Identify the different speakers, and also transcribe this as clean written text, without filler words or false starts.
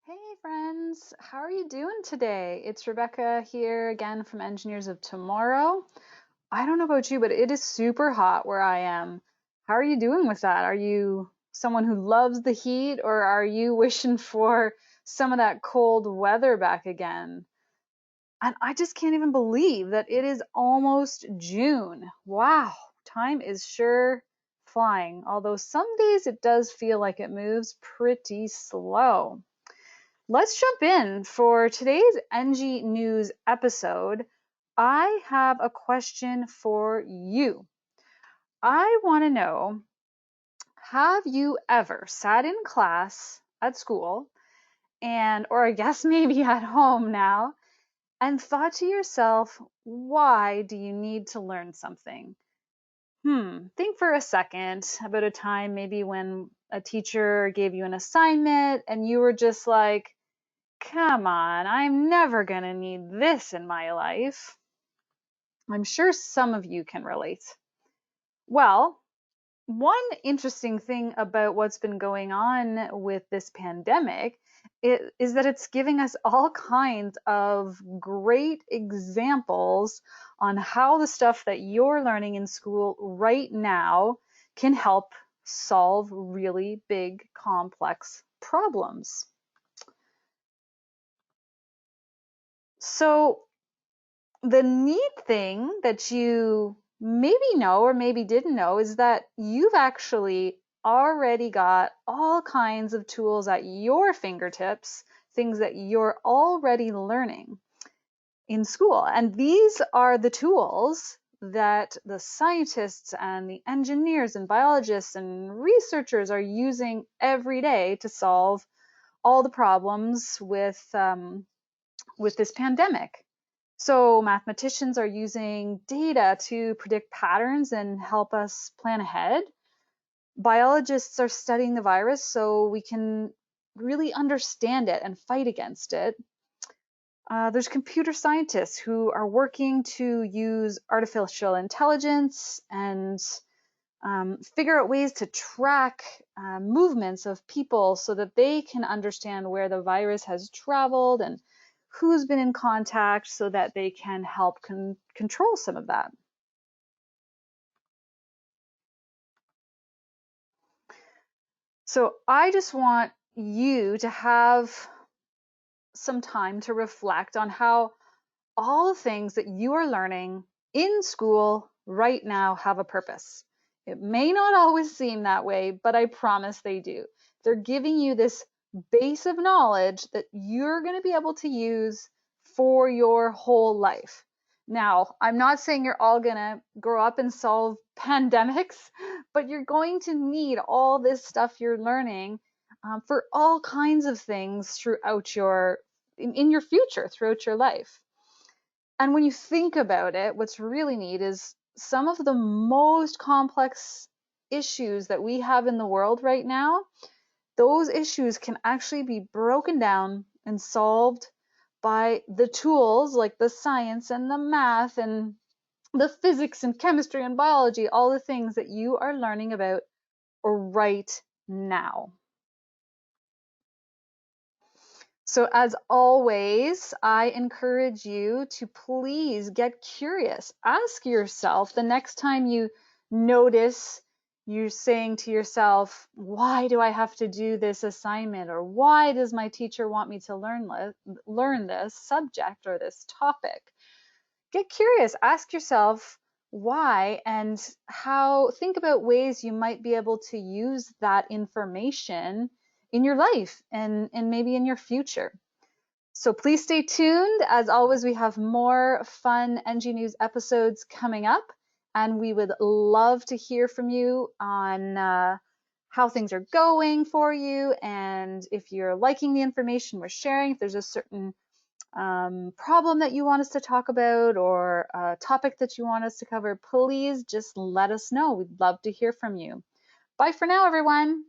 Speaker 1: Hey friends, how are you doing today? It's Rebecca here again from Engineers of Tomorrow. I don't know about you, but it is super hot where I am. How are you doing with that? Are you someone who loves the heat or are you wishing for some of that cold weather back again? And I just can't even believe that it is almost June. Wow, time is sure flying, although some days it does feel like it moves pretty slow. Let's jump in. For today's NG News episode, I have a question for you. I want to know, have you ever sat in class at school and, or I guess maybe at home now, and thought to yourself, why do you need to learn something? Think for a second about a time maybe when a teacher gave you an assignment and you were just like, come on, I'm never going to need this in my life. I'm sure some of you can relate. Well, one interesting thing about what's been going on with this pandemic is that it's giving us all kinds of great examples on how the stuff that you're learning in school right now can help solve really big, complex problems. So, the neat thing that you maybe know or maybe didn't know is that you've actually already got all kinds of tools at your fingertips, things that you're already learning in school. And these are the tools that the scientists and the engineers and biologists and researchers are using every day to solve all the problems with this pandemic. So mathematicians are using data to predict patterns and help us plan ahead. Biologists are studying the virus so we can really understand it and fight against it. There's computer scientists who are working to use artificial intelligence and figure out ways to track movements of people so that they can understand where the virus has traveled and who's been in contact so that they can help control some of that. So I just want you to have some time to reflect on how all the things that you are learning in school right now have a purpose. It may not always seem that way, but I promise they do. They're giving you this base of knowledge that you're going to be able to use for your whole life. Now, I'm not saying you're all going to grow up and solve pandemics, but you're going to need all this stuff you're learning for all kinds of things throughout in your future, throughout your life. And when you think about it, what's really neat is some of the most complex issues that we have in the world right now, those issues can actually be broken down and solved by the tools like the science and the math and the physics and chemistry and biology, all the things that you are learning about right now. So, as always, I encourage you to please get curious. Ask yourself the next time you notice you're saying to yourself, why do I have to do this assignment? Or why does my teacher want me to learn this subject or this topic? Get curious. Ask yourself why and how. Think about ways you might be able to use that information in your life and maybe in your future. So please stay tuned. As always, we have more fun NG News episodes coming up, and we would love to hear from you on how things are going for you, and if you're liking the information we're sharing, if there's a certain problem that you want us to talk about or a topic that you want us to cover, please just let us know. We'd love to hear from you. Bye for now, everyone.